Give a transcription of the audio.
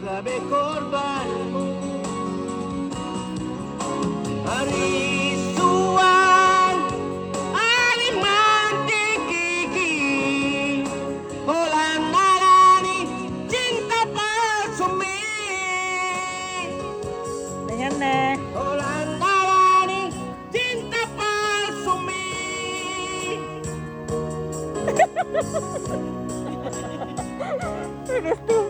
gabi korban Arisuan Alimanti gigi Holang nalani cinta palsumi Dengan nih. Holang nalani cinta palsumi Terus tuh.